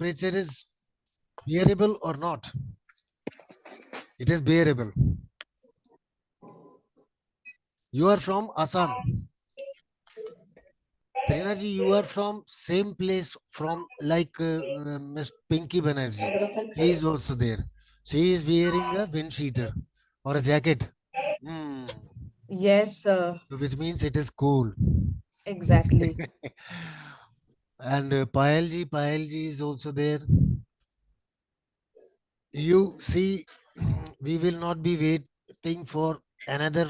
temperature is bearable or not? It is bearable. You are from Assam. Trinaji, you are from same place from like Miss Pinky Banerjee. She is also there. She is wearing a wind cheater or a jacket. Hmm. Yes, So which means it is cool. exactly. And Payalji is also there. You see, we will not be waiting for another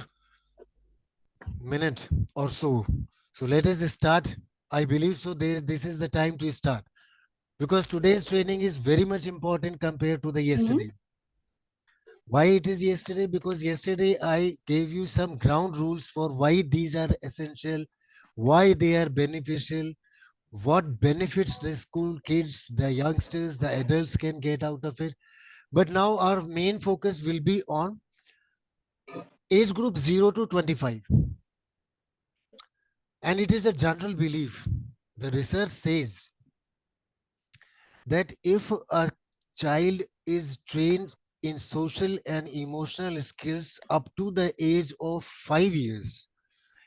minute or so. So let us start. I believe so. This is the time to start because today's training is very much important compared to the Mhm. yesterday. Why it is yesterday? Because yesterday I gave you some ground rules for why these are essential, why they are beneficial, what benefits the school kids, the youngsters, the adults can get out of it. But now our main focus will be on age group 0 to 25. And it is a general belief. The research says that if a child is trained in social and emotional skills up to the age of 5 years,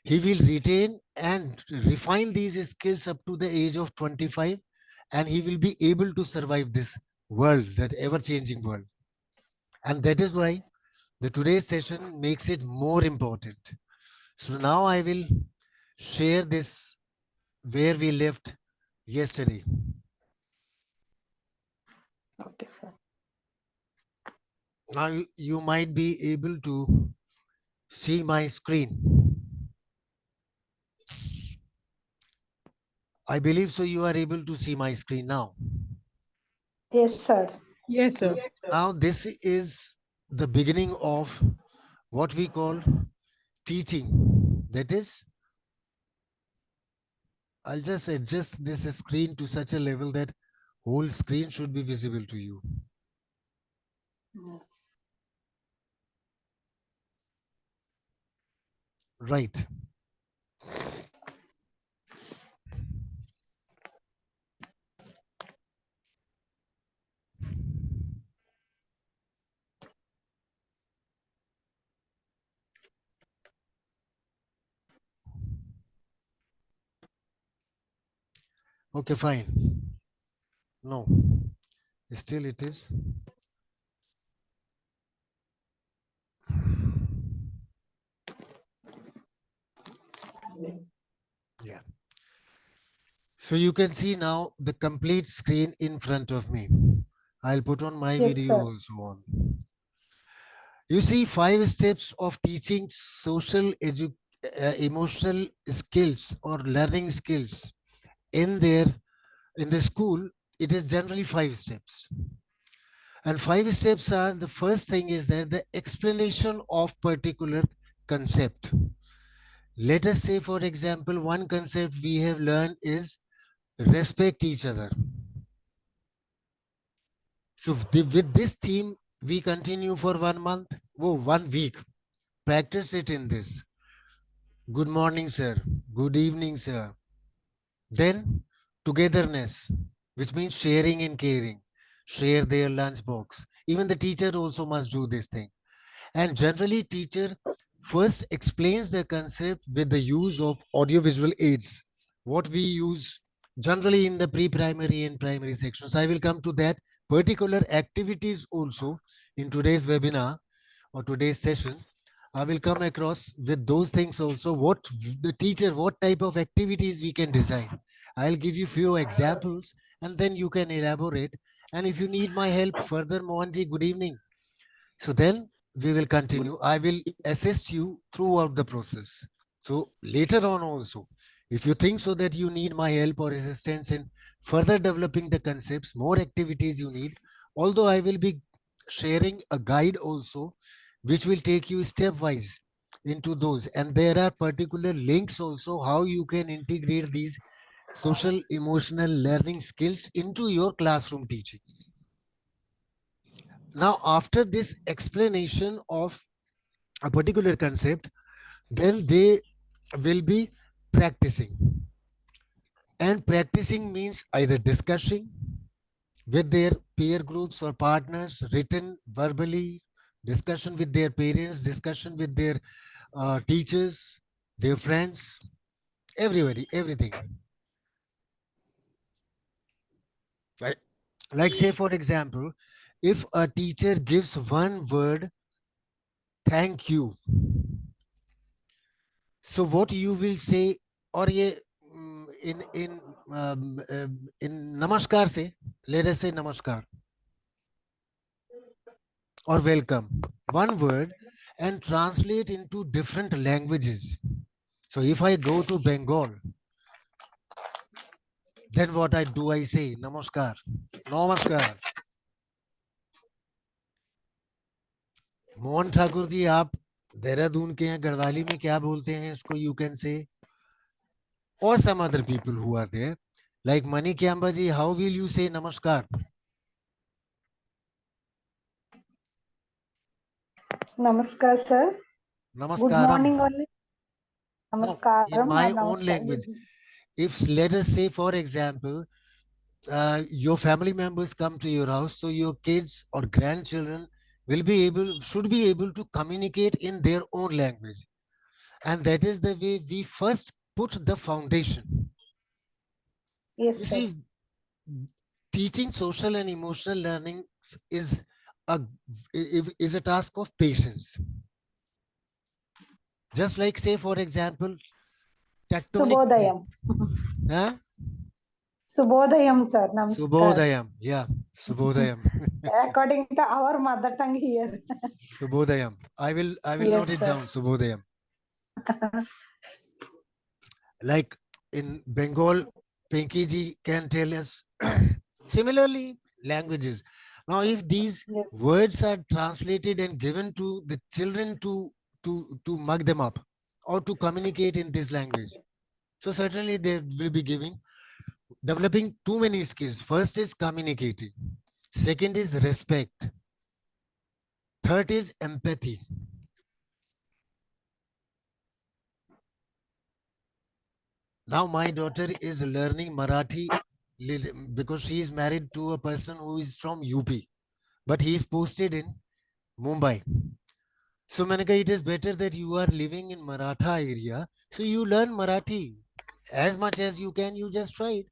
he will retain and refine these skills up to the age of 25, and he will be able to survive this world, that ever changing world. And that is why the today's session makes it more important. So now I will share this where we left yesterday. Okay, sir. Now you might be able to see my screen. I believe so. You are able to see my screen now. Yes, sir. Yes, So sir. now this is the beginning of what we call teaching. That is, I'll just adjust this screen to such a level that whole screen should be visible to you. Yes. Right. Okay, fine. No, still it is. Yeah. So you can see now the complete screen in front of me. I'll put on my Yes, video sir. also on. You see 5 steps of teaching emotional skills or learning skills in their in the school. It is generally 5 steps. And 5 steps are, the first thing is that the explanation of particular concept. Let us say, for example, one concept we have learned is respect each other. So with this theme, we continue for 1 month, oh, 1 week. Practice it in this. Good morning, sir. Good evening, sir. Then togetherness, which means sharing and caring. Share their lunchbox. Even the teacher also must do this thing. And generally, teacher first explains the concept with the use of audiovisual aids, what we use generally in the pre-primary and primary sections. I will come to that particular activities also in today's webinar or today's session. I will come across with those things also. What the teacher, what type of activities we can design. I'll give you few examples and then you can elaborate. And if you need my help further, Mohanji, good evening. So then we will continue. I will assist you throughout the process. So later on also, if you think so that you need my help or assistance in further developing the concepts, more activities you need, although I will be sharing a guide also, which will take you stepwise into those. And there are particular links also how you can integrate these social emotional learning skills into your classroom teaching. Now, after this explanation of a particular concept, then they will be practicing. And practicing means either discussing, with their peer groups or partners, written, verbally, discussion with their parents, discussion with their teachers, their friends, everybody, everything. Right? Like, say, for example, if a teacher gives one word, thank you. So what you will say, or ye in namaskar say, let us say namaskar or welcome, one word, and translate into different languages. So if I go to Bengal, then what I do, I say namaskar, namaskar. Mohan Thakur ji, आप देहरादून के हैं, गढ़वाली में क्या बोलते हैं इसको? You can say, or some other people who are there, like Mani Kyamba ji, how will you say namaskar? Namaskar, sir. Good Namaskaram. morning, only. No, in Namaskaram or my own namaskar. language. If, let us say, for example, your family members come to your house, so your kids or grandchildren should be able to communicate in their own language. And that is the way we first put the foundation. You Yes, sir. see, teaching social and emotional learning is a is a task of patience. Just like, say, for example, tectonic plate. Subodayam. Huh? Subodayam, sir. Namaskar. Subodayam. Yeah, Subodayam. According to our mother tongue here. Subodayam. I will note Yes, it sir. down. Subodayam. Like in Bengal, Pinky ji can tell us. Similarly, languages. Now, if these Yes. words are translated and given to the children to mug them up or to communicate in this language, so certainly they will be developing too many skills. First is communicating. Second is respect. Third is empathy. Now my daughter is learning Marathi because she is married to a person who is from UP, but he is posted in Mumbai. So मैंने कहा, it is better that you are living in Maratha area, so you learn Marathi as much as you can. You just try it.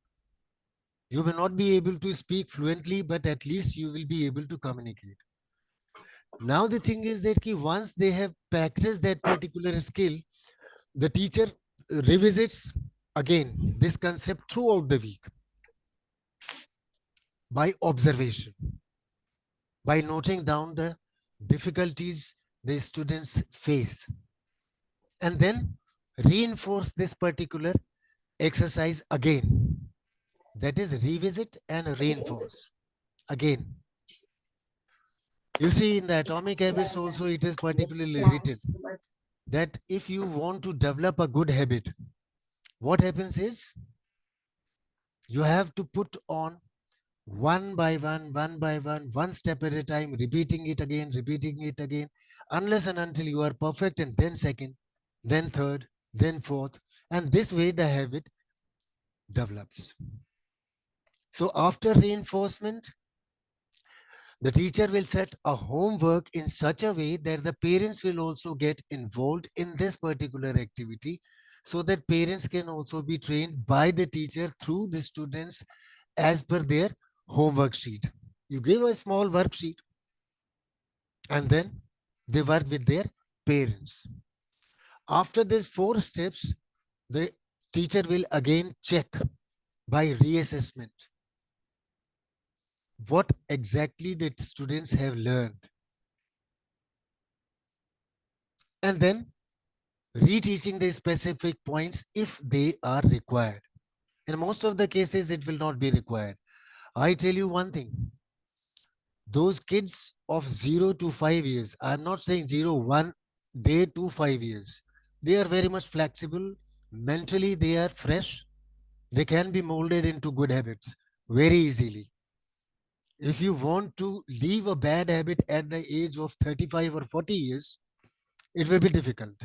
You may not be able to speak fluently, but at least you will be able to communicate. Now the thing is that once they have practiced that particular skill, the teacher revisits again this concept throughout the week by observation, by noting down the difficulties the students face, and then reinforce this particular exercise again. That is, revisit and reinforce again. You see, in the Atomic Habits also, it is particularly written that if you want to develop a good habit, what happens is you have to put on one by one step at a time, repeating it again, unless and until you are perfect, and then second, then third, then fourth, and this way the habit develops. So after reinforcement, the teacher will set a homework in such a way that the parents will also get involved in this particular activity, so that parents can also be trained by the teacher through the students as per their homework sheet. You give a small worksheet and then they work with their parents. After these 4 steps, the teacher will again check by reassessment what exactly the students have learned, and then reteaching the specific points if they are required. In most of the cases, it will not be required. I tell you one thing, those kids of 0 to 5 years, I'm not saying 0, 1 day to 5 years, they are very much flexible. Mentally, they are fresh. They can be molded into good habits very easily. If you want to leave a bad habit at the age of 35 or 40 years, it will be difficult.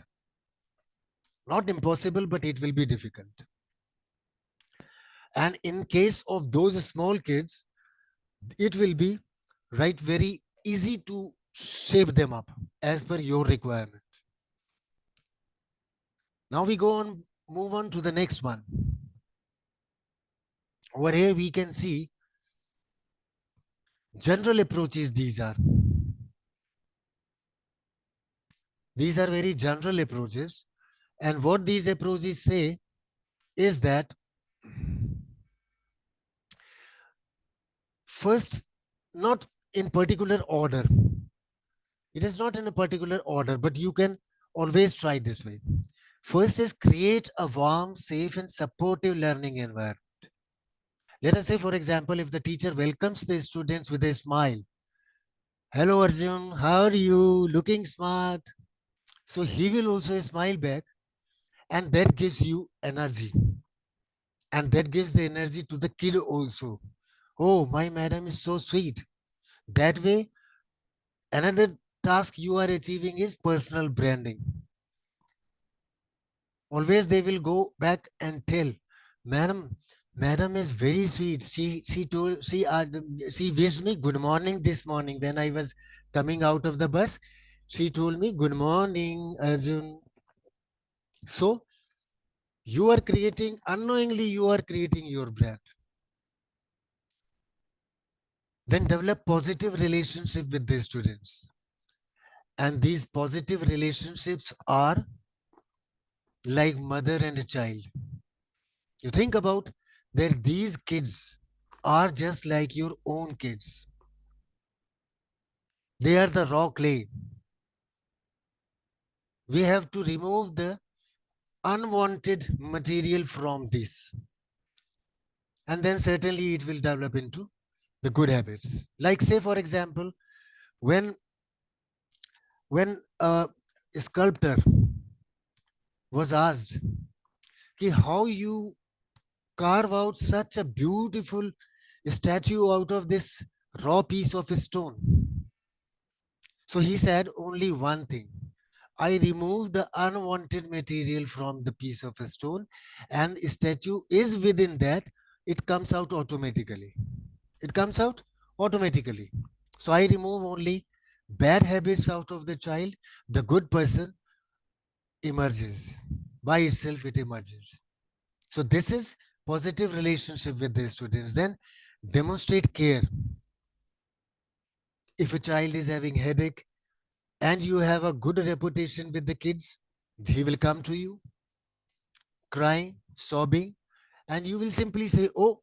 Not impossible, but it will be difficult. And in case of those small kids, it will be right very easy to shape them up as per your requirement. Now we move on to the next one. Over here we can see general approaches. These are very general approaches, and what these approaches say is that first, not in particular order, it is not in a particular order, but you can always try this way. First is create a warm, safe and supportive learning environment. Let us say, for example, if the teacher welcomes the students with a smile, hello Arjun, how are you, looking smart, so he will also smile back, and that gives you energy, and that gives the energy to the kid also. Oh, my madam is so sweet. That way, another task you are achieving is personal branding. Always they will go back and tell, madam is very sweet. She wished me good morning this morning when I was coming out of the bus. She told me good morning, Arjun. So you are creating, unknowingly you are creating your brand. Then develop positive relationship with the students, and these positive relationships are like mother and a child. You think about that these kids are just like your own kids. They are the raw clay. We have to remove the unwanted material from this, and then certainly it will develop into the good habits. Like, say for example, when a sculptor was asked ki how you carve out such a beautiful statue out of this raw piece of stone. So he said only one thing. I remove the unwanted material from the piece of a stone, and statue is within that. It comes out automatically. It comes out automatically. So I remove only bad habits out of the child. The good person emerges. By itself, it emerges. So this is positive relationship with the students. Then demonstrate care. If a child is having headache and you have a good reputation with the kids, he will come to you crying, sobbing, and you will simply say, oh,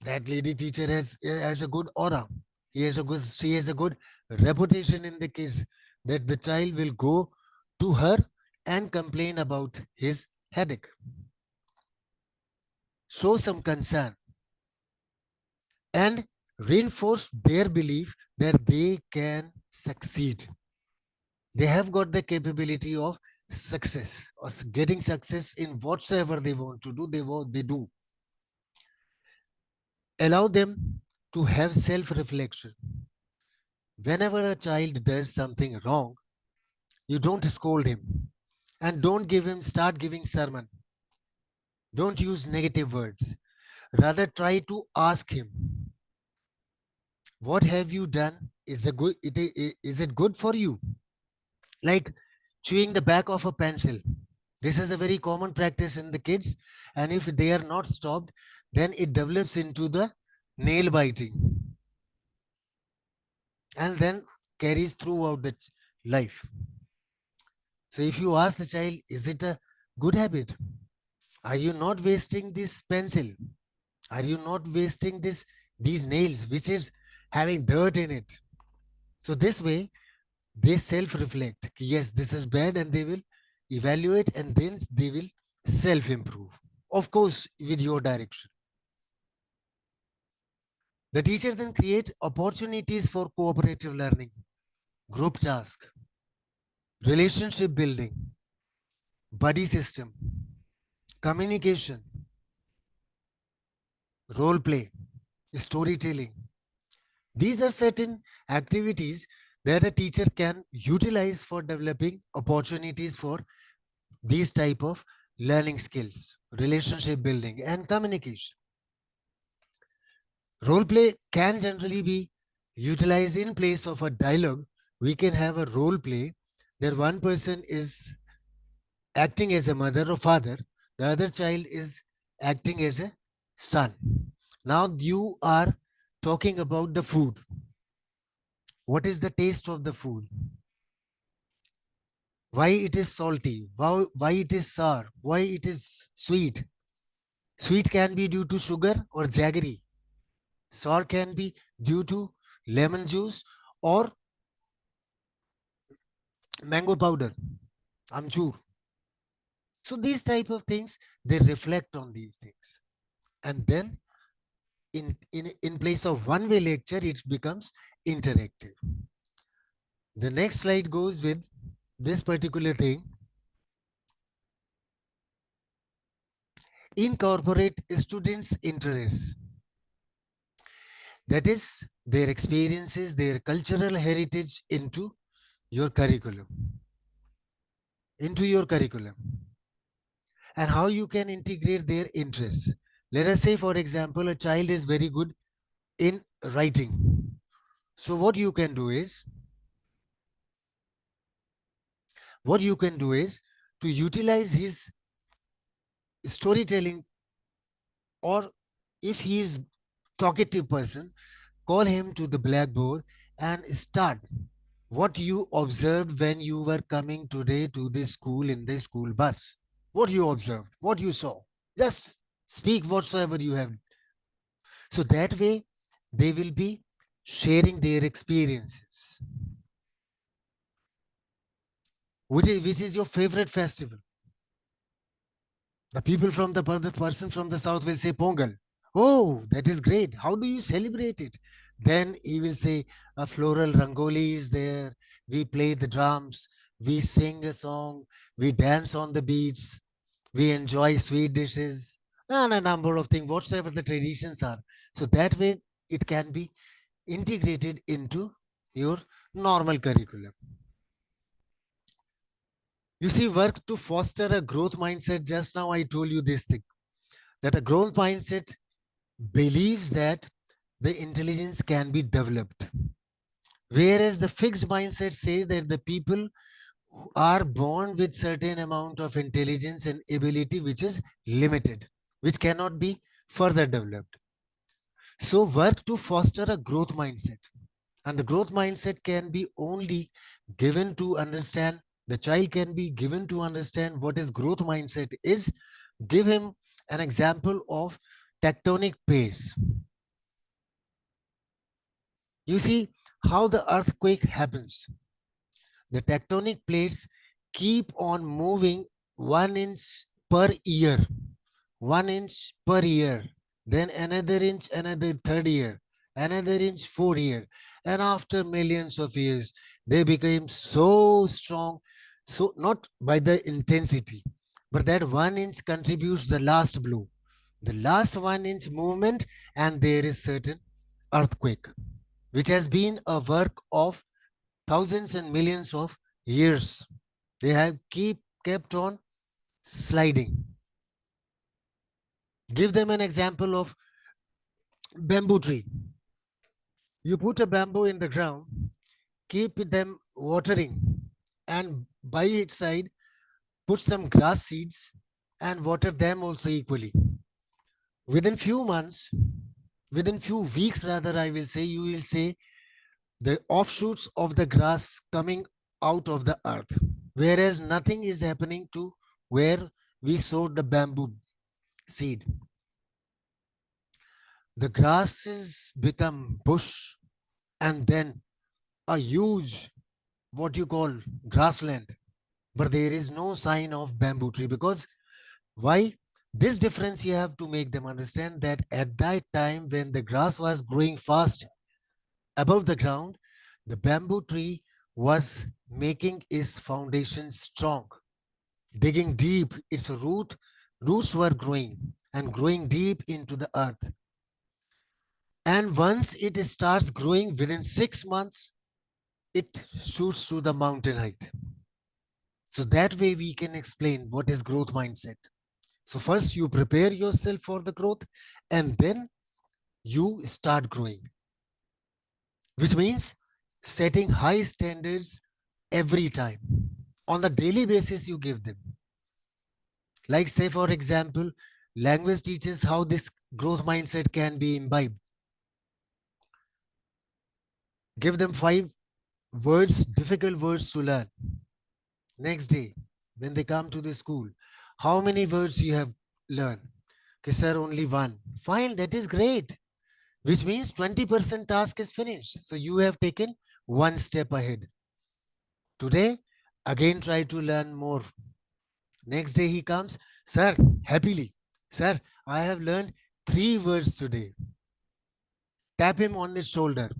that lady teacher has a good aura. She has a good reputation in the kids, that the child will go to her and complain about his headache. Show some concern and reinforce their belief that they can succeed. They have got the capability of success or getting success in whatsoever they want to do. They do. Allow them to have self-reflection. Whenever a child does something wrong, you don't scold him and don't start giving sermon. Don't use negative words. Rather try to ask him, what have you done? Is it good for you? Like chewing the back of a pencil. This is a very common practice in the kids, and if they are not stopped, then it develops into the nail biting and then carries throughout the life. So if you ask the child, is it a good habit? Are you not wasting this pencil? Are you not wasting these nails, which is having dirt in it? So this way, they self-reflect. Yes, this is bad, and they will evaluate, and then they will self-improve. Of course, with your direction. The teacher then create opportunities for cooperative learning, group task, relationship building, buddy system, communication, role play, storytelling. These are certain activities that a teacher can utilize for developing opportunities for these type of learning skills, relationship building and communication. Role play can generally be utilized in place of a dialogue. We can have a role play that one person is acting as a mother or father, the other child is acting as a son. Now you are talking about the food. What is the taste of the food? Why it is salty? Why it is sour? Why it is sweet? Sweet can be due to sugar or jaggery. Sour can be due to lemon juice or mango powder, amchur. So these type of things, they reflect on these things. And then in place of one-way lecture, it becomes interactive. The next slide goes with this particular thing. Incorporate students' interests. That is their experiences, their cultural heritage into your curriculum. Into your curriculum. And how you can integrate their interests. Let us say, for example, a child is very good in writing. So what you can do is to utilize his storytelling, or if he is talkative person, call him to the blackboard and start what you observed when you were coming today to the school in the school bus. What you observed, what you saw. Just speak whatsoever you have. So that way they will be sharing their experiences. Which is your favorite festival? The people from the person from the south will say Pongal. Oh, that is great. How do you celebrate it? Then he will say a floral rangoli is there. We play the drums. We sing a song. We dance on the beach. We enjoy sweet dishes and a number of things, whatsoever the traditions are. So that way it can be integrated into your normal curriculum. You see, work to foster a growth mindset. Just now I told you this thing, that a growth mindset believes that the intelligence can be developed. Whereas the fixed mindset says that the people are born with certain amount of intelligence and ability which is limited, which cannot be further developed. So work to foster a growth mindset. And the growth mindset can be only given to understand, the child can be given to understand what is growth mindset is. Give him an example of tectonic plates. You see how the earthquake happens. The tectonic plates keep on moving 1 inch per year, 1 inch per year, then another inch, another third year, another inch, 4 year. And after millions of years, they became so strong. So not by the intensity, but that 1 inch contributes the last blow, the last 1 inch movement, and there is certain earthquake, which has been a work of thousands and millions of years. They have kept on sliding. Give them an example of bamboo tree. You put a bamboo in the ground, keep them watering, and by its side put some grass seeds and water them also equally. Within few months, within few weeks rather, I will say, you will say the offshoots of the grass coming out of the earth, whereas nothing is happening to where we sowed the bamboo seed. The grasses become bush and then a huge, what you call, grassland, but there is no sign of bamboo tree. Because why? This difference you have to make them understand, that at that time when the grass was growing fast above the ground, the bamboo tree was making its foundation strong, digging deep. Its roots were growing and growing deep into the earth. And once it starts growing, within 6 months, it shoots to the mountain height. So that way we can explain what is growth mindset. So first you prepare yourself for the growth, and then you start growing, which means setting high standards every time. On the daily basis, you give them. Like, say, for example, language teaches how this growth mindset can be imbibed. Give them 5 words, difficult words to learn. Next day, when they come to the school, how many words you have learned? Okay, sir, only one. Fine, that is great. Which means 20% task is finished. So you have taken one step ahead. Today, again try to learn more. Next day he comes, sir, happily, sir, I have learned 3 words today. Tap him on the shoulder.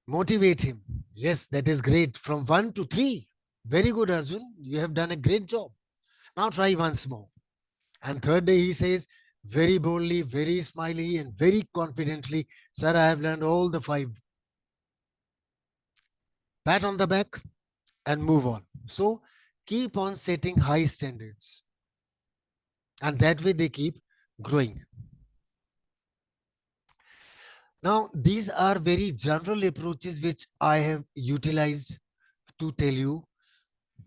Motivate him. Yes, that is great. From 1 to 3. Very good, Arjun. You have done a great job. Now try once more. And third day he says, very boldly, very smiley, and very confidently, sir, I have learned all the 5. Pat on the back and move on. So keep on setting high standards. And that way they keep growing. Now, these are very general approaches which I have utilized to tell you.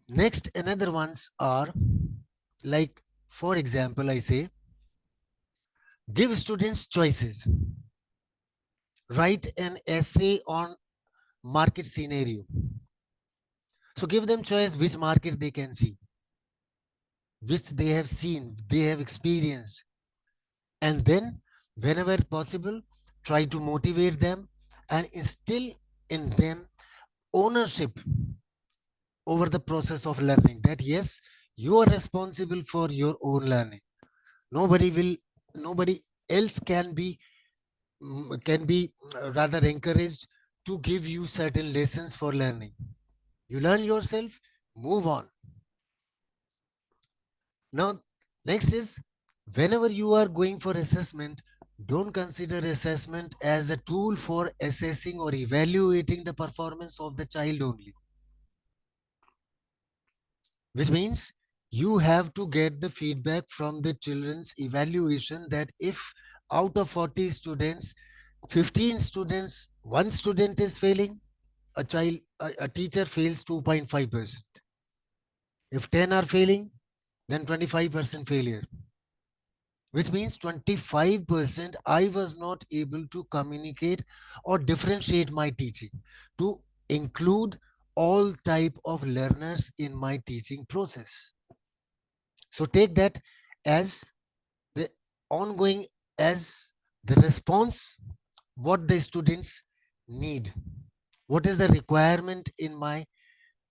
Next, another ones are like, for example, I say, give students choices. Write an essay on market scenario. So give them choice which market they can see, which they have seen, they have experienced. And then, whenever possible, try to motivate them and instill in them ownership over the process of learning, that yes, you are responsible for your own learning. Nobody else can be rather encouraged to give you certain lessons for learning. You learn yourself, move on. Now, next is, whenever you are going for assessment, don't consider assessment as a tool for assessing or evaluating the performance of the child only. Which means you have to get the feedback from the children's evaluation, that if out of 40 students, 15 students, one student is failing, a teacher fails 2.5%. If 10 are failing, then 25% failure. Which means 25% I was not able to communicate or differentiate my teaching to include all type of learners in my teaching process. So take that as the ongoing, as the response, what the students need, what is the requirement in my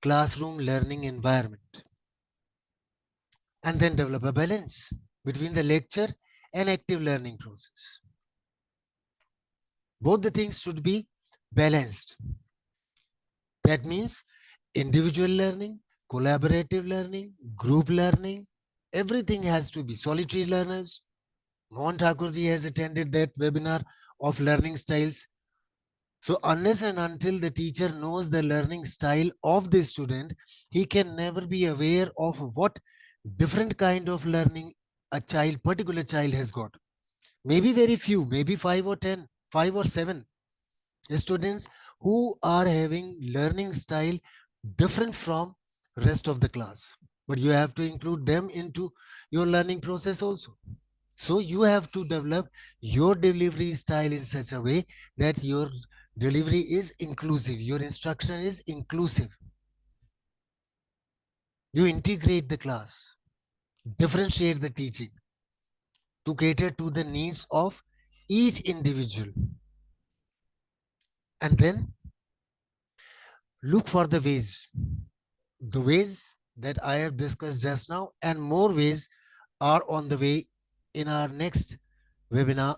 classroom learning environment, and then develop a balance between the lecture and active learning process. Both the things should be balanced. That means individual learning, collaborative learning, group learning, everything has to be. Solitary learners, Mohan Thakurji has attended that webinar of learning styles. So unless and until the teacher knows the learning style of the student, he can never be aware of what different kind of learning a particular child has got. Maybe very few, maybe 5 or 10, 5 or 7 students who are having learning style different from rest of the class. But you have to include them into your learning process also. So you have to develop your delivery style in such a way that your delivery is inclusive, your instruction is inclusive. You integrate the class, differentiate the teaching to cater to the needs of each individual. And then look for the ways that I have discussed just now, and more ways are on the way in our next webinar,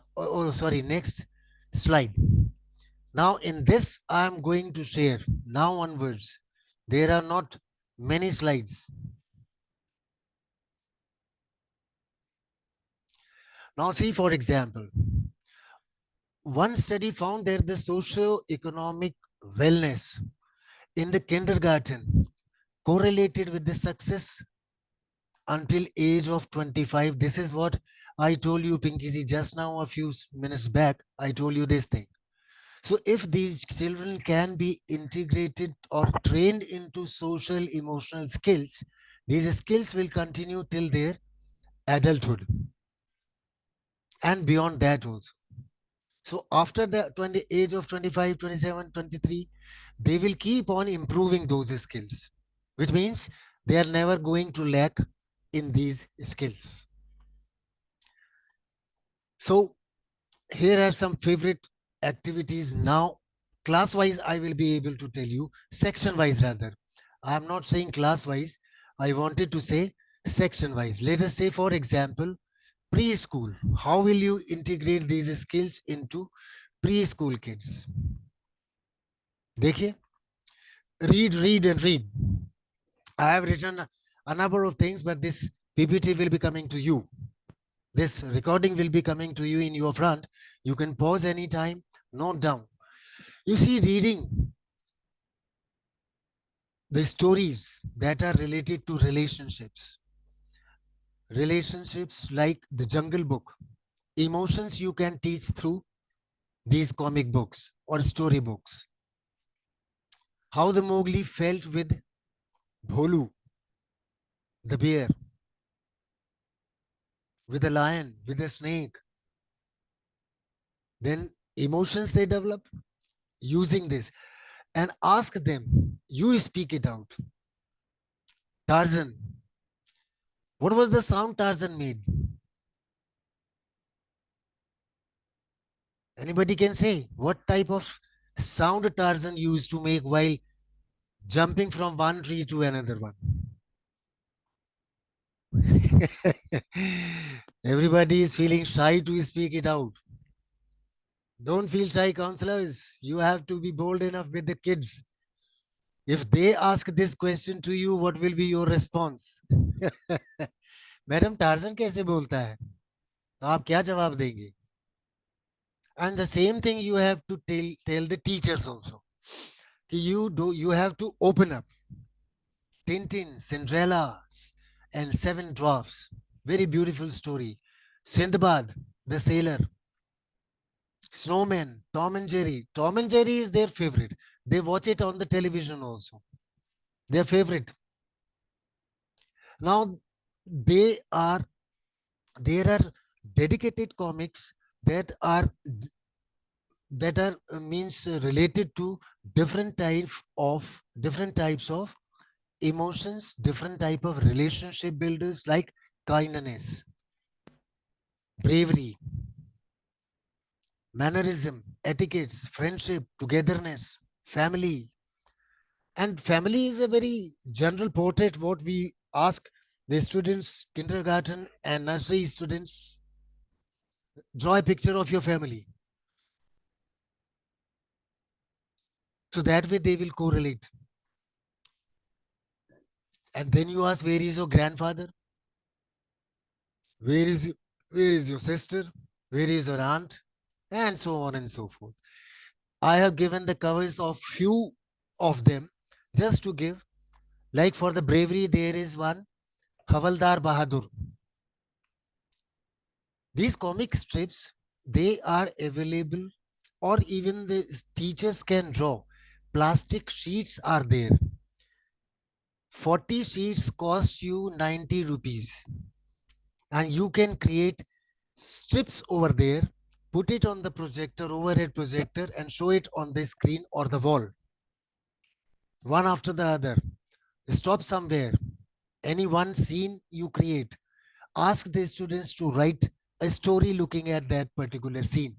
next slide. Now in this, I am going to share now onwards. There are not many slides. Now see, for example, one study found that the socio-economic wellness in the kindergarten correlated with the success until age of 25. This is what I told you, Pinky ji, just now a few minutes back, I told you this thing. So if these children can be integrated or trained into social emotional skills, these skills will continue till their adulthood and beyond that also. So after the age of 25, 27, 23, they will keep on improving those skills, which means they are never going to lack in these skills. So here are some favorite activities. Now, class wise, I will be able to tell you, section wise rather. I am not saying class wise. I wanted to say section wise. Let us say, for example, preschool. How will you integrate these skills into preschool kids? देखिए, read and read. I have written a number of things, but this PPT will be coming to you. This recording will be coming to you in your front. You can pause anytime, note down. You see, reading the stories that are related to relationships like the Jungle Book, emotions you can teach through these comic books or story books. How the Mowgli felt with Bholu, the bear, with the lion, with the snake. Then emotions they develop using this, and ask them, you speak it out. Tarzan, what was the sound Tarzan made? Anybody can say what type of sound Tarzan used to make while jumping from one tree to another one? Everybody is feeling shy to speak it out. Don't feel shy, counselors. You have to be bold enough with the kids. If they ask this question to you, what will be your response? Madam torsion कैसे बोलता है? तो आप क्या जवाब देंगे? And the same thing you have to tell the teachers also. You have to open up. Tintin, Cinderella, and Seven Dwarfs. Very beautiful story. Sindbad, the sailor. Snowman, Tom and Jerry. Tom and Jerry is their favorite. They watch it on the television also. Their favorite. Now, they are there are dedicated comics that are means related to different types of emotions, different type of relationship builders like kindness, bravery, mannerism, etiquettes, friendship, togetherness, family. And family is a very general portrait what we ask the students, kindergarten and nursery students, draw a picture of your family. So that way they will correlate. And then you ask, where is your grandfather? Where is where is your sister? Where is your aunt? And so on and so forth. I have given the covers of few of them just to give. Like for the bravery, there is one, Havaldar Bahadur. These comic strips, they are available, or even the teachers can draw. Plastic sheets are there. 40 sheets cost you 90 rupees. And you can create strips over there, put it on the projector, overhead projector, and show it on the screen or the wall, one after the other. Stop somewhere. Any one scene you create, ask the students to write a story looking at that particular scene.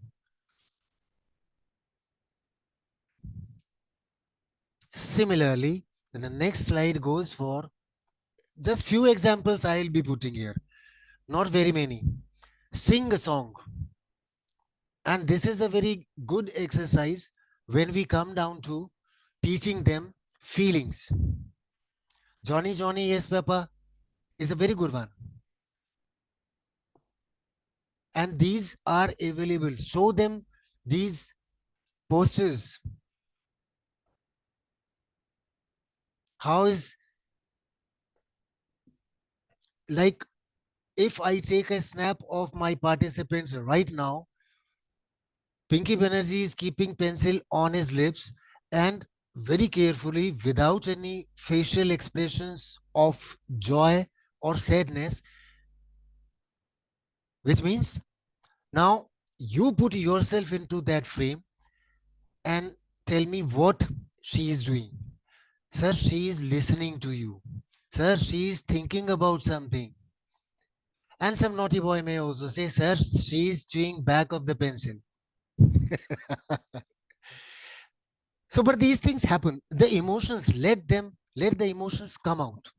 Similarly, the next slide goes for just few examples I'll be putting here, not very many. Sing a song. And this is a very good exercise when we come down to teaching them feelings. Johnny, Johnny, yes, Papa is a very good one. And these are available. Show them these posters. How is like if I take a snap of my participants right now, Pinky Banerjee is keeping pencil on his lips and very carefully, without any facial expressions of joy or sadness, which means now you put yourself into that frame and tell me what she is doing. Sir, she is listening to you. Sir, she is thinking about something. And some naughty boy may also say, sir, she is chewing back of the pencil. So, but these things happen. The emotions, let the emotions come out.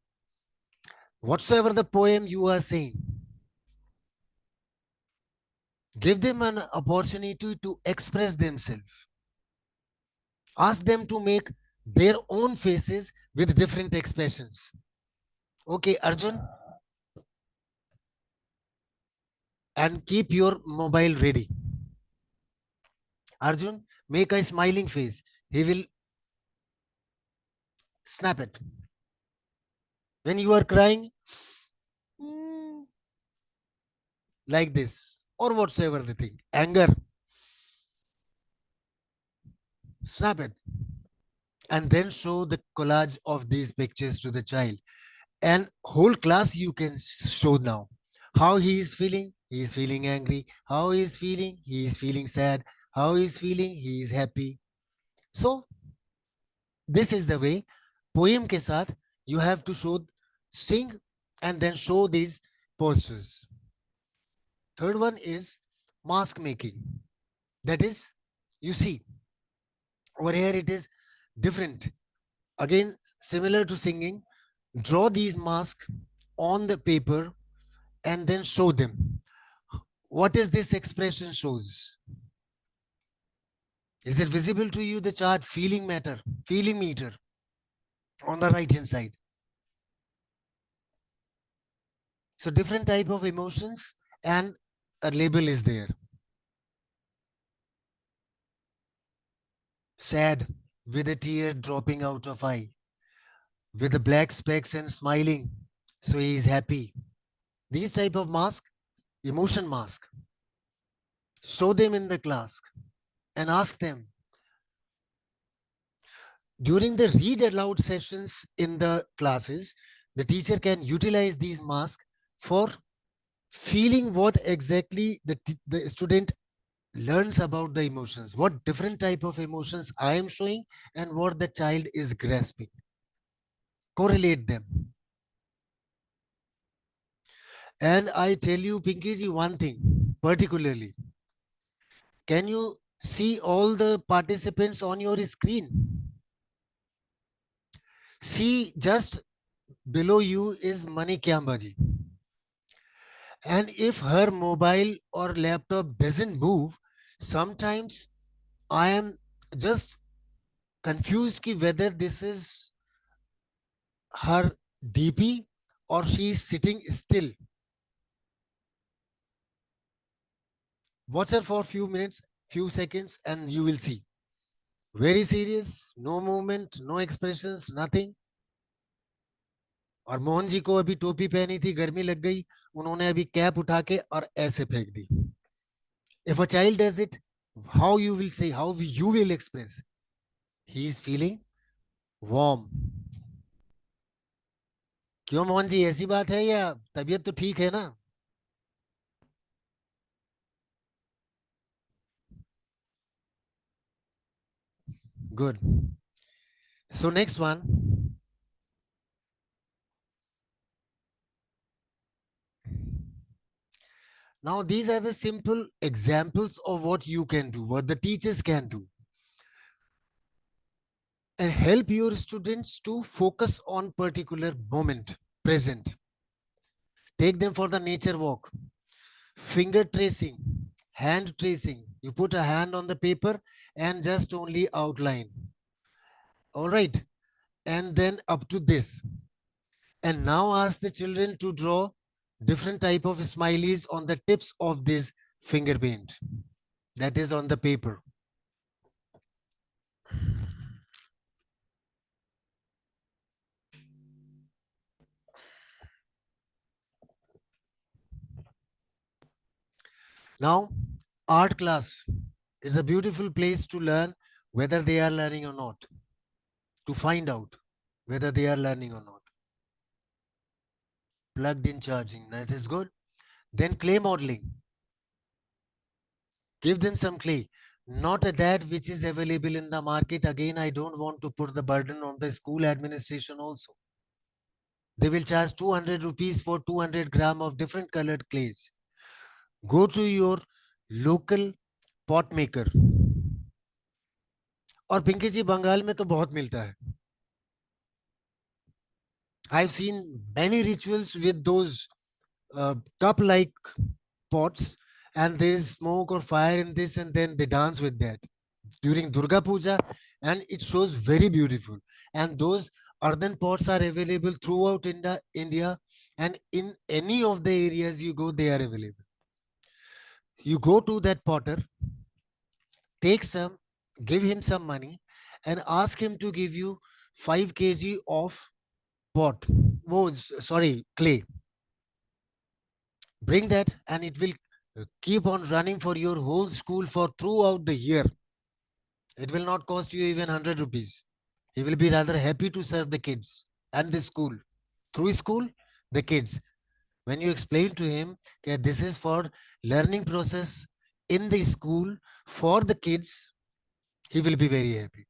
Whatsoever the poem you are saying, give them an opportunity to express themselves. Ask them to make their own faces with different expressions. Okay, Arjun, and keep your mobile ready. Arjun, make a smiling face. He will snap it. When you are crying, mm, like this, or whatsoever the thing, anger, snap it. And then show the collage of these pictures to the child. And whole class you can show now. How he is feeling? He is feeling angry. How he is feeling? He is feeling sad. How he is feeling? He is happy. So this is the way poem ke saath you have to show, sing and then show these postures. Third one is mask making. That is, you see, over here it is different. Again, similar to singing, draw these masks on the paper and then show them. What is this expression shows? Is it visible to you, the chart feeling matter, feeling meter on the right hand side? So different type of emotions and a label is there. Sad with a tear dropping out of eye, with the black specs and smiling, so he is happy. These type of mask, emotion mask, show them in the class and ask them. During the read aloud sessions in the classes, the teacher can utilize these masks for feeling what exactly the student learns about the emotions, what different type of emotions I am showing and what the child is grasping. Correlate them. And I tell you, Pinky ji, one thing particularly. Can you see all the participants on your screen? See, just below you is Manikyamba ji. And if her mobile or laptop doesn't move, sometimes I am just confused ki whether this is her DP or she is sitting still. Watch her for a few minutes, few seconds, and you will see. Very serious, no movement, no expressions, nothing. और मोहन जी को अभी टोपी पहनी थी, गर्मी लग गई, उन्होंने अभी कैप उठा के और ऐसे फेंक दी. If a child does it, how you will say, how you will express? He is feeling warm. क्यों मोहन जी, ऐसी बात है या तबीयत तो ठीक है ना? Good. So next one. Now these are the simple examples of what you can do, what the teachers can do, and help your students to focus on particular moment, present. Take them for the nature walk. Finger tracing, hand tracing. You put a hand on the paper and just only outline. All right. And then up to this. And now ask the children to draw different type of smileys on the tips of this finger paint. That is on the paper. Now, art class is a beautiful place to learn whether they are learning or not, to find out whether they are learning or not. Plugged in charging, that is good. Then clay modeling. Give them some clay, not that which is available in the market. Again, I don't want to put the burden on the school administration also. They will charge 200 rupees for 200 gram of different colored clays. Go to your local pot maker. और पिंकी जी बंगाल में तो बहुत मिलता है. I've seen many rituals with those cup like pots, and there is smoke or fire in this, and then they dance with that during Durga Puja, and it shows very beautiful. And those earthen pots are available throughout India, and in any of the areas you go, they are available. You go to that potter, take some, give him some money, and ask him to give you 5 kg of pot. Oh, sorry, clay. Bring that, and it will keep on running for your whole school for throughout the year. It will not cost you even 100 rupees. He will be rather happy to serve the kids and the school. Through school, the kids. When you explain to him that this is for learning process in the school for the kids, he will be very happy.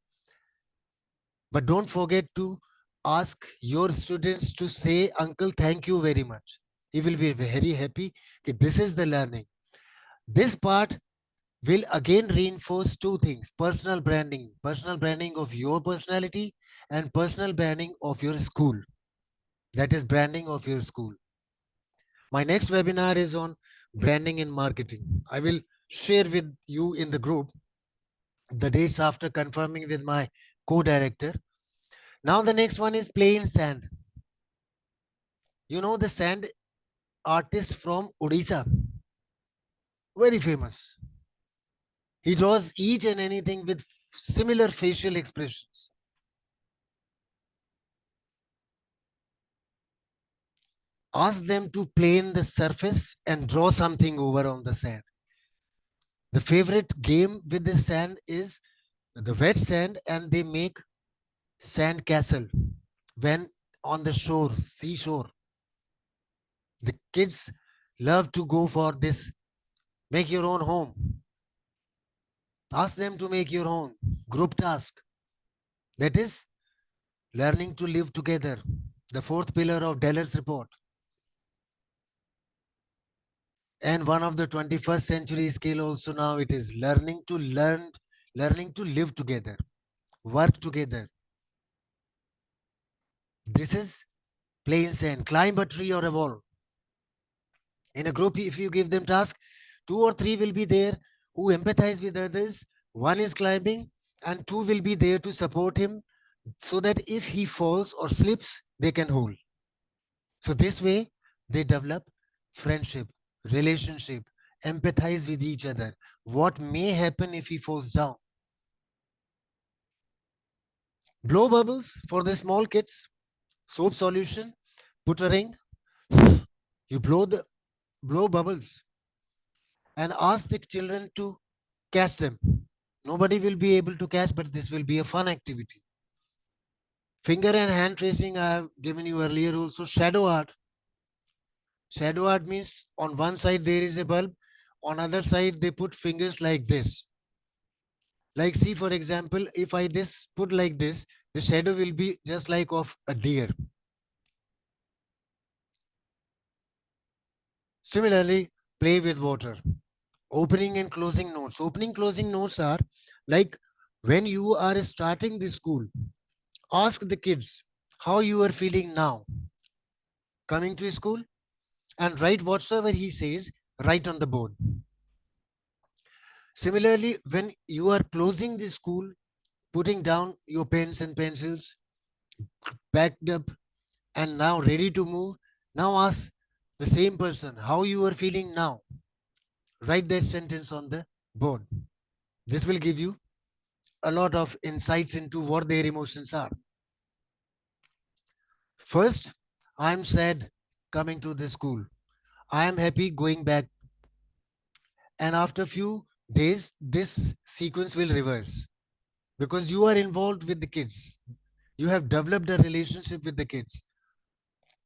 But don't forget to ask your students to say, Uncle, thank you very much. He will be very happy. Okay, this is the learning. This part will again reinforce two things: personal branding of your personality, and personal branding of your school. That is branding of your school. My next webinar is on branding and marketing. I will share with you in the group the dates after confirming with my co-director. Now the next one is plain sand. You know the sand artist from Odisha, very famous. He draws each and anything with similar facial expressions. Ask them to plane the surface and draw something over on the sand. The favorite game with the sand is the wet sand, and they make sand castle when on the shore, seashore. The kids love to go for this. Make your own home. Ask them to make your own group task. That is learning to live together. The fourth pillar of Deller's report. And one of the 21st century skill also now, it is learning to live together, work together. This is plain sand. Climb a tree or a wall. In a group, if you give them task, 2 or 3 will be there who empathize with others. One is climbing, and 2 will be there to support him, so that if he falls or slips, they can hold. So this way, they develop friendship, relationship, empathize with each other. What may happen if he falls down? Blow bubbles for the small kids. Soap solution, put a ring, you blow bubbles, and ask the children to catch them. Nobody will be able to catch, but this will be a fun activity. Finger and hand tracing, I have given you earlier also. Shadow art. Shadow art means on one side there is a bulb, on other side they put fingers like this. Like, see, for example, if I this put like this, the shadow will be just like of a deer. Similarly, play with water. Opening and closing notes. Opening closing notes are like when you are starting the school, ask the kids how you are feeling now coming to school, and write whatsoever he says right on the board. Similarly, when you are closing the school, putting down your pens and pencils, packed up, and now ready to move, now ask the same person how you are feeling now. Write that sentence on the board. This will give you a lot of insights into what their emotions are. First, I'm sad coming to the school. I am happy going back. And after few days, this sequence will reverse because you are involved with the kids. You have developed a relationship with the kids.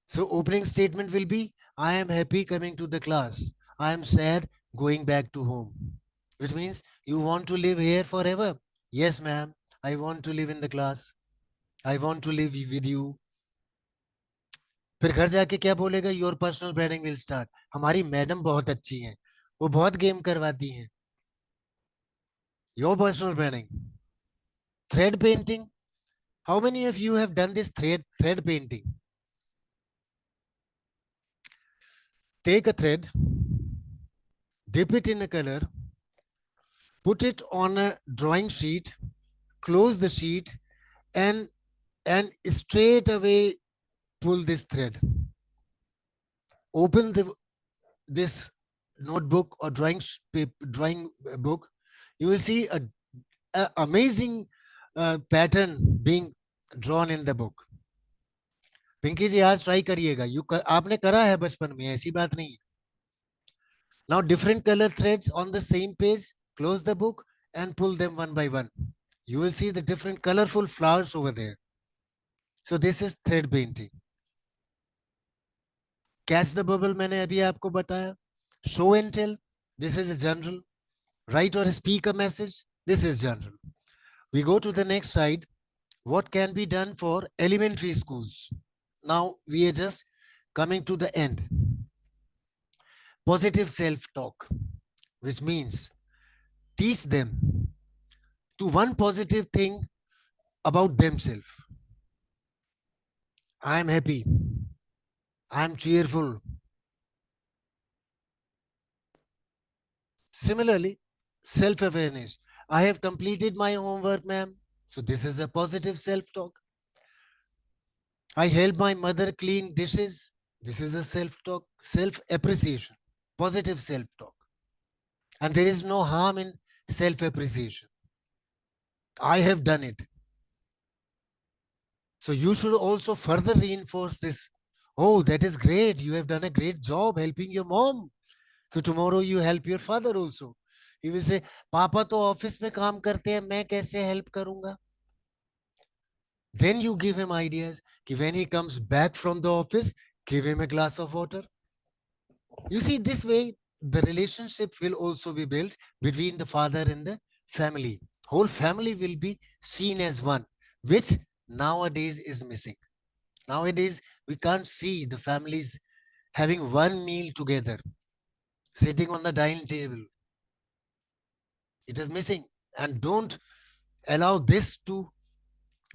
So opening statement will be, I am happy coming to the class. I am sad going back to home. Which means you want to live here forever. Yes, ma'am. I want to live in the class. I want to live with you. फिर घर जाके क्या बोलेगा? Your personal branding will start. हमारी madam बहुत अच्छी हैं, वो बहुत गेम करवाती हैं. Your personal branding. Thread painting. How many of you have done this thread painting? Take a thread, dip it in a color, put it on a drawing sheet, close the sheet, and straight away pull this thread. Open this notebook or drawing book. You will see a amazing pattern being drawn in the book. Pinky ji आज try करिएगा. आपने करा है बचपन में, ऐसी बात नहीं है. Now different color threads on the same page. Close the book and pull them one by one. You will see the different colorful flowers over there. So this is thread painting. Catch the bubble मैंने अभी आपको बताया. Show and tell. This is a general. Write or speak a message. This is general. We go to the next slide. What can be done for elementary schools? Now we are just coming to the end. Positive self-talk, which means teach them to one positive thing about themselves. I am happy. I am cheerful. Similarly, self-awareness. I have completed my homework, ma'am. So this is a positive self-talk. I help my mother clean dishes. This is a self-talk, self-appreciation, positive self-talk. And there is no harm in self-appreciation. I have done it. So you should also further reinforce this. Oh, that is great. You have done a great job helping your mom. So tomorrow you help your father also. He will say, Papa to office में काम करते हैं, मैं कैसे help करूंगा? Then you give him ideas. When he comes back from the office, give him a glass of water. You see, this way, the relationship will also be built between the father and the family. Whole family will be seen as one, which nowadays is missing. Nowadays, we can't see the families having one meal together, sitting on the dining table. It is missing. And don't allow this to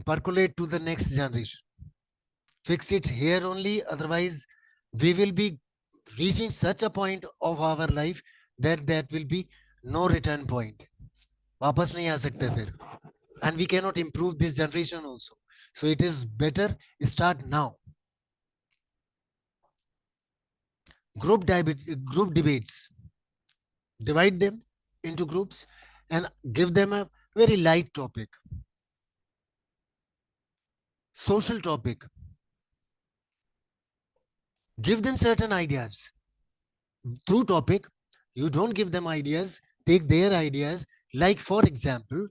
percolate to the next generation. Fix it here only. Otherwise, we will be reaching such a point of our life that will be no return point. वापस नहीं आ सकते फिर. And we cannot improve this generation also. So it is better start now. Group debates. Divide them into groups and give them a very light topic. Social topic. Give them certain ideas. Through topic, you don't give them ideas, take their ideas. Like, for example,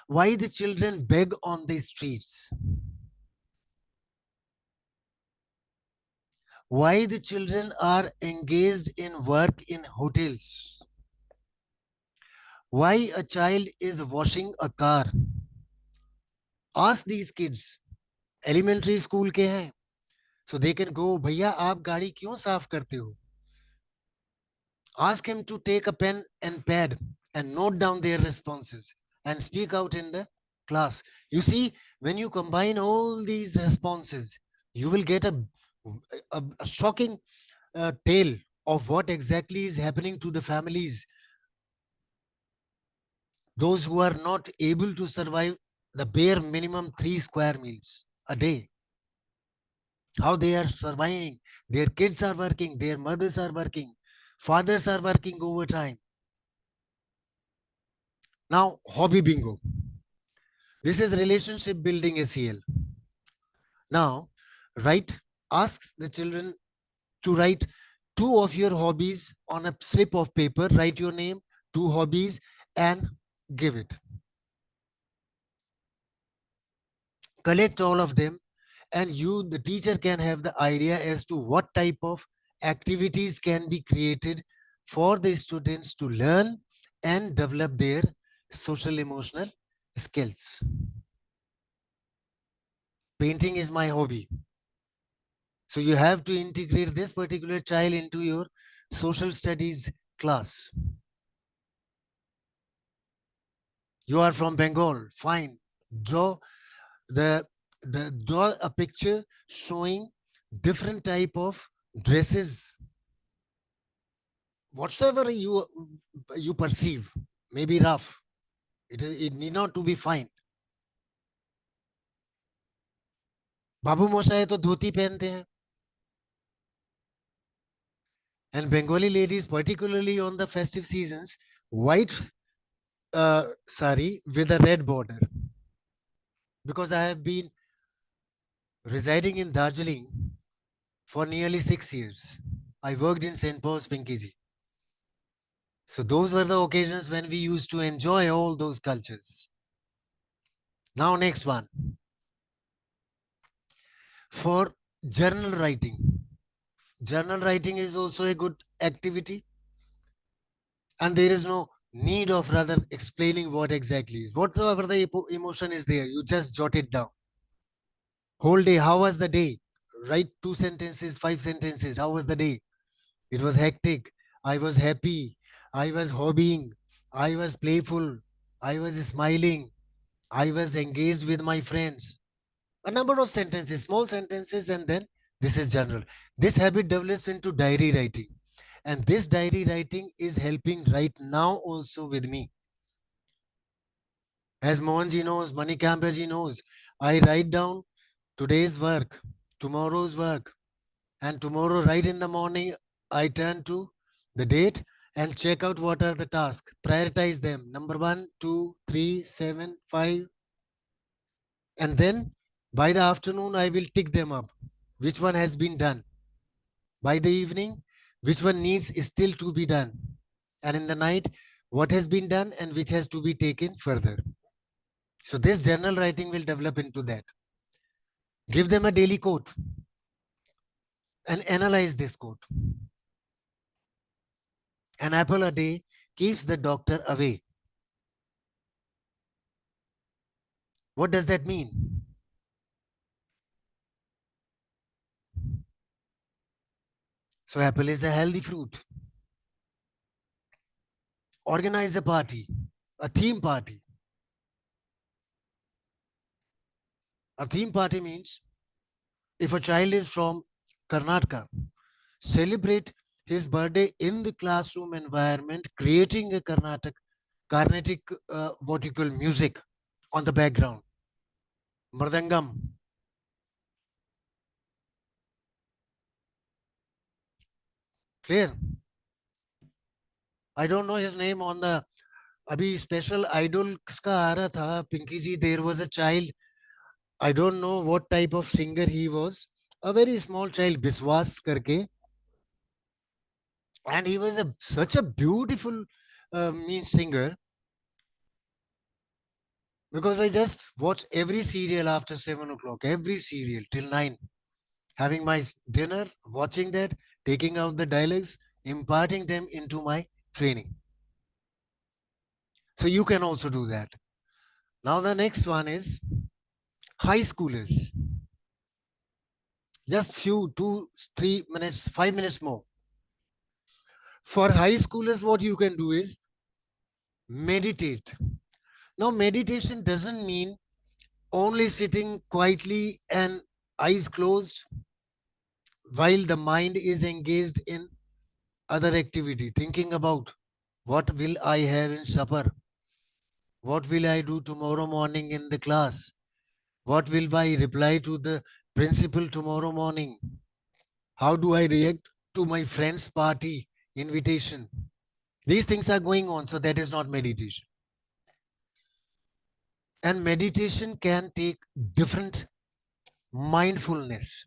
why the children beg on the streets? Why the children are engaged in work in hotels? Why a child is washing a car? Ask these kids. Elementary school के हैं. So they can go, भैया आप गाड़ी क्यों साफ करते हो? Ask him to take a pen and pad and note down their responses and speak out in the class. You see, when you combine all these responses, you will get a shocking tale of what exactly is happening to the families. Those who are not able to survive the bare minimum 3 square meals a day. How they are surviving. Their kids are working, their mothers are working, fathers are working overtime. Now, hobby bingo. This is relationship building SEL. Now, ask the children to write 2 of your hobbies on a slip of paper. Write your name, 2 hobbies, and give it. Collect all of them, and you, the teacher, can have the idea as to what type of activities can be created for the students to learn and develop their social emotional skills. Painting is my hobby. So you have to integrate this particular child into your social studies class. You are from Bengal, fine. Draw the draw a picture showing different type of dresses, whatsoever you perceive, maybe rough. It need not to be fine. बाबू मोशाय तो धोती पहनते हैं. And Bengali ladies, particularly on the festive seasons, white sari with a red border. Because I have been residing in Darjeeling for nearly 6 years. I worked in St. Paul's, Pinky. So those were the occasions when we used to enjoy all those cultures. Now next one. For journal writing. Journal writing is also a good activity. And there is no need of rather explaining what exactly is. Whatsoever the emotion is there, you just jot it down. Whole day, how was the day? Write 2 sentences, 5 sentences. How was the day? It was hectic. I was happy. I was hobbying. I was playful. I was smiling. I was engaged with my friends. A number of sentences, small sentences, and then this is general. This habit develops into diary writing. And this diary writing is helping right now also with me. As Mohanji knows, Manikambaji knows, I write down today's work, tomorrow's work, and tomorrow right in the morning, I turn to the date and check out what are the tasks. Prioritize them. Number 1, 2, 3, 7, 5. And then by the afternoon, I will tick them up. Which one has been done? By the evening, which one needs still to be done? And in the night, what has been done and which has to be taken further. So this journal writing will develop into that. Give them a daily quote and analyze this quote. An apple a day keeps the doctor away. What does that mean? So apple is a healthy fruit. Organize a party, a theme party. A theme party means if a child is from Karnataka, celebrate his birthday in the classroom environment, creating a Carnatic what you call music on the background. Mridangam. Clear? I don't know his name on the अभी special idol का आ रहा था Pinky ji. There was a child. I don't know what type of singer he was. A very small child, Biswas करके. And he was such a beautiful singer, because I just watch every serial after 7 o'clock, every serial till 9, having my dinner, watching that, taking out the dialogues, imparting them into my training. So you can also do that. Now the next one is high schoolers. Just few, 2, 3 minutes, 5 minutes more. For high schoolers, what you can do is meditate. Now, meditation doesn't mean only sitting quietly and eyes closed while the mind is engaged in other activity, thinking about what will I have in supper? What will I do tomorrow morning in the class? What will I reply to the principal tomorrow morning? How do I react to my friend's party invitation? These things are going on, so that is not meditation. And meditation can take different mindfulness.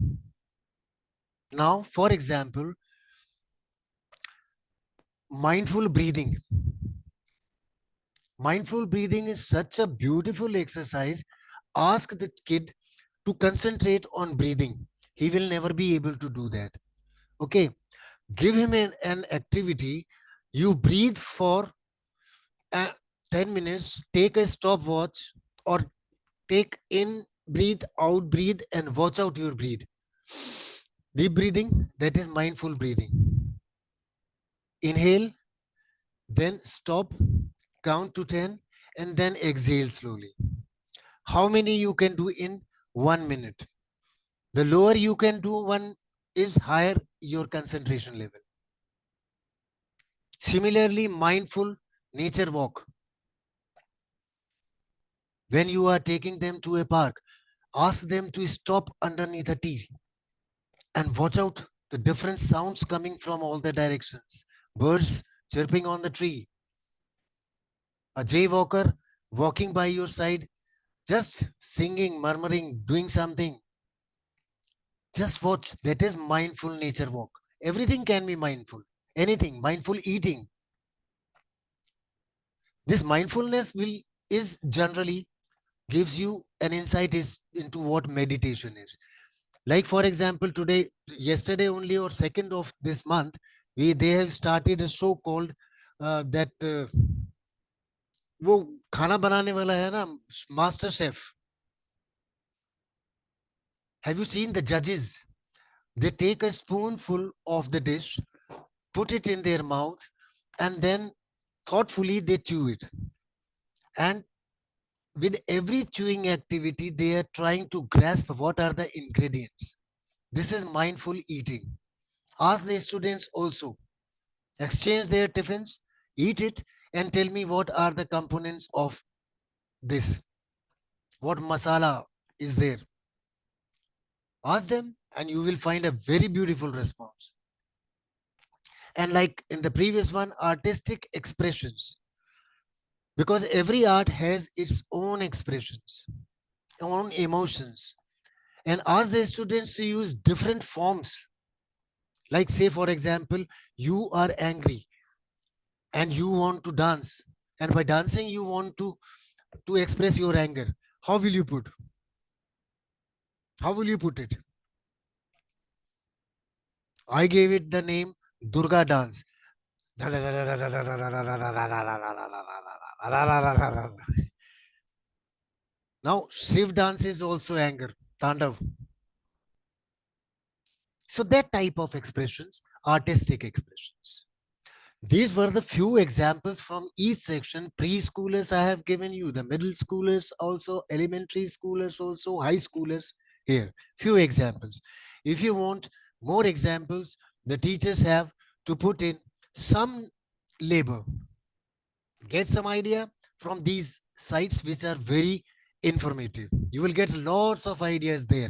Now, for example, mindful breathing. Mindful breathing is such a beautiful exercise. Ask the kid to concentrate on breathing. He will never be able to do that. Okay. Give him an activity. You breathe for 10 minutes, take a stopwatch, or take in, breathe, out, breathe, and watch out your breathe. Deep breathing, that is mindful breathing. Inhale, then stop, count to 10, and then exhale slowly. How many you can do in 1 minute? The lower you can do one is higher your concentration level. Similarly, mindful nature walk. When you are taking them to a park, ask them to stop underneath a tree and watch out the different sounds coming from all the directions. Birds chirping on the tree, a jaywalker walking by your side, just singing, murmuring, doing something. Just watch. That is mindful nature walk. Everything can be mindful. Anything. Mindful eating. This mindfulness is generally gives you an insight into what meditation is. Like for example, yesterday only or 2nd of this month, they have started a show called that वो खाना बनाने वाला है ना, Master Chef. Have you seen the judges? They take a spoonful of the dish, put it in their mouth, and then thoughtfully they chew it. And with every chewing activity, they are trying to grasp what are the ingredients. This is mindful eating. Ask the students also. Exchange their tiffins, eat it, and tell me what are the components of this. What masala is there? Ask them, and you will find a very beautiful response. And like in the previous one, artistic expressions. Because every art has its own expressions, own emotions. And ask the students to use different forms. Like say, for example, you are angry and you want to dance. And by dancing, you want to express your anger. How will you put? How will you put it? I gave it the name Durga dance. Now, Shiv dance is also anger, Tandav. So that type of expressions, artistic expressions. These were the few examples from each section. Preschoolers I have given you, the middle schoolers also, elementary schoolers also, high schoolers here. Few examples. If you want more examples, the teachers have to put in some labor. Get some idea from these sites which are very informative. You will get lots of ideas there.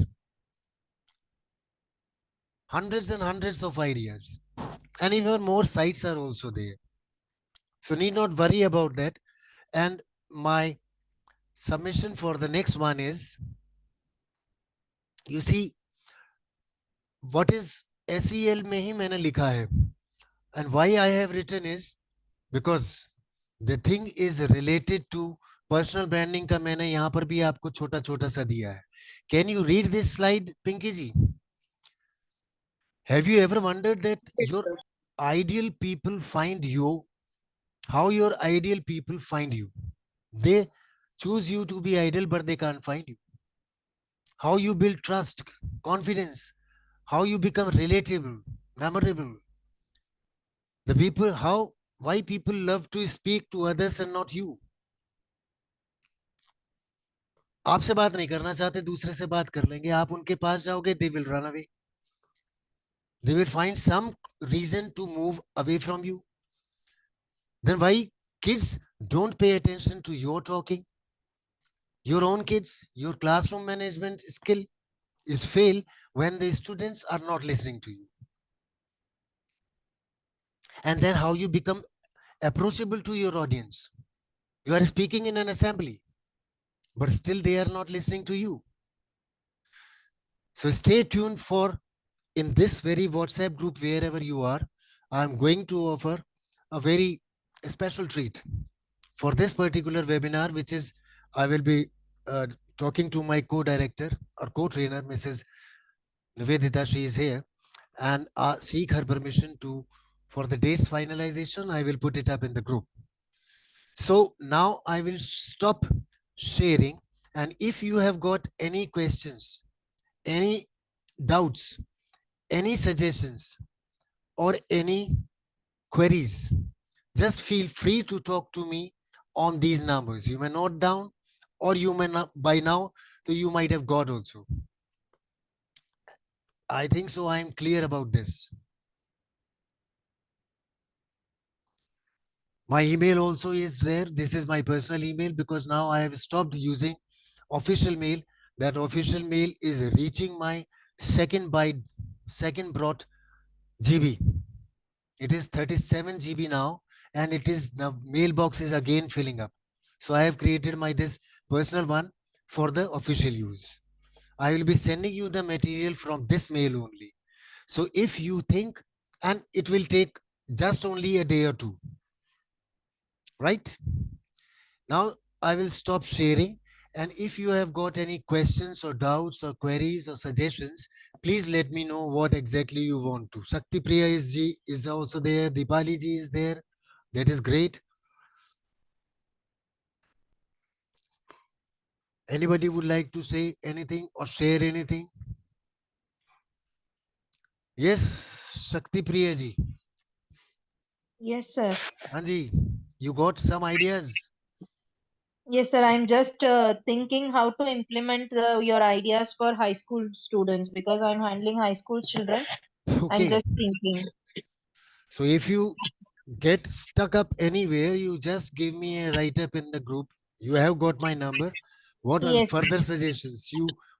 Hundreds and hundreds of ideas. And even more sites are also there. So need not worry about that. And my submission for the next one is, you see, what is SEL में ही मैंने लिखा है. And why I have written is because the thing is related to personal branding का मैंने यहाँ पर भी आपको छोटा छोटा सा दिया है. Can you read this slide, Pinky ji? Have you ever wondered that your ideal people find you? How your ideal people find you? They choose you to be ideal, but they can't find you. How you build trust, confidence, how you become relatable, memorable. The people, why people love to speak to others and not you. आपसे बात नहीं करना चाहते, दूसरे से बात कर लेंगे. आप उनके पास जाओगे, they will run away. They will find some reason to move away from you. Then why kids don't pay attention to your talking? Your own kids, your classroom management skill is fail when the students are not listening to you. And then how you become approachable to your audience. You are speaking in an assembly, but still they are not listening to you. So stay tuned for in this very WhatsApp group, wherever you are, I'm going to offer a very special treat for this particular webinar, which is I will be talking to my co-director or co-trainer, Mrs. Nivedita. She is here, and seek her permission to for the dates finalization. I will put it up in the group. So now I will stop sharing, and if you have got any questions, any doubts, any suggestions, or any queries, just feel free to talk to me on these numbers. You may note down, or you may not by now, so you might have got also. I think so. I am clear about this. My email also is there. This is my personal email because now I have stopped using official mail. That official mail is reaching my second brought GB. It is 37 GB now, and it is the mailbox is again filling up. So I have created my this personal one for the official use. I will be sending you the material from this mail only. So if you think, and it will take just only a day or two, right? Now I will stop sharing. And if you have got any questions or doubts or queries or suggestions, please let me know what exactly you want to. Shakti Priya is also there. Dipali ji is there. That is great. Anybody would like to say anything or share anything? Yes, Shakti Priya ji. Yes, sir. Anji, you got some ideas? Yes, sir. I'm just thinking how to implement your ideas for high school students because I'm handling high school children. I'm Okay. just thinking. So if you get stuck up anywhere, you just give me a write up in the group. You have got my number. What are Yes. further suggestions?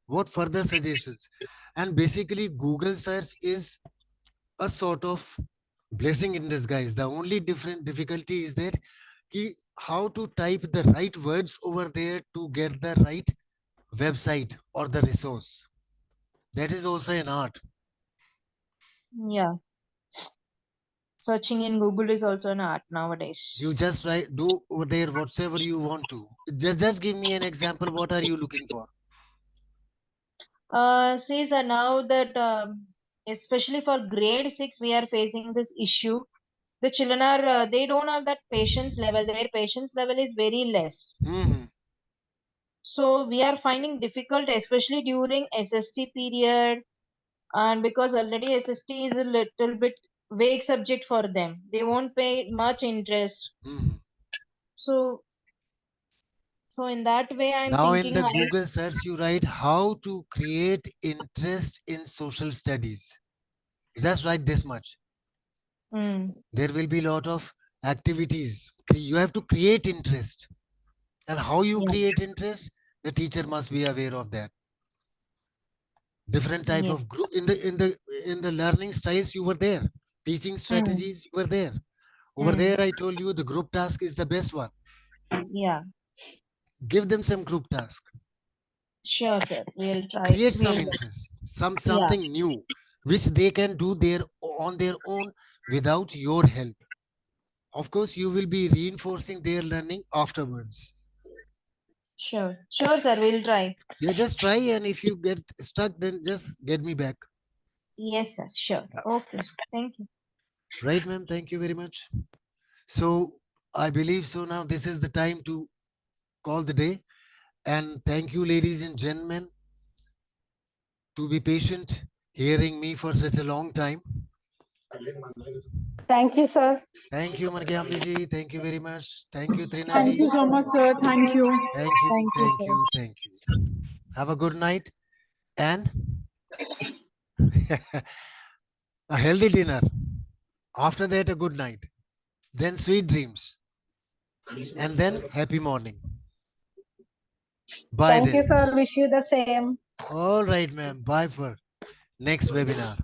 What further suggestions? And basically, Google search is a sort of blessing in disguise. The only different difficulty is that how to type the right words over there to get the right website or the resource. That is also an art. Yeah. Searching in Google is also an art You nowadays. just do over there whatever you want to. Just give me an example. What are you looking for? See, sir, now that especially for grade 6, we are facing this issue. The children are, they don't have that patience level. Their patience level is very less. Mhm. So we are finding difficult, especially during SST period, and because already SST is a little bit vague subject for them. They won't pay much interest. Mhm. So, so in that way, I'm Now in thinking, the Google search, you write how to create interest in social studies. Just write this much. mm, There will be a lot of activities. You have to create interest. And how you yeah, create interest, the teacher must be aware of that. Different type yeah, of group in the learning styles you were there. Teaching mm, strategies you were there. Over mm, there, I told you the group task is the best one. yeah, Give them some group task. sure, sir. We'll try. Create some We'll, interest, yeah, something new, which they can do on their own without your help. Of course, you will be reinforcing their learning afterwards. sure, sure, sir. We'll try. Yeah, just try, and if you get stuck, then just get me back. Yes, sir. Sure. Yeah. Okay. Thank you. Right, ma'am. Thank you very much. So I believe so. Now this is the time to call the day, and thank you, ladies and gentlemen, to be patient, hearing me for such a long time. Thank you, sir. Thank you, Mangyambiji. Thank you very much. Thank you, Thank you Trinaji. so much, sir. Thank you. Thank you, Thank you, thank sir. you, thank you. Have a good night and a healthy dinner. After that, a good night. Then sweet dreams. And then happy morning. Bye Thank you, then. sir. Wish you the same. All right, ma'am. Bye for next webinar.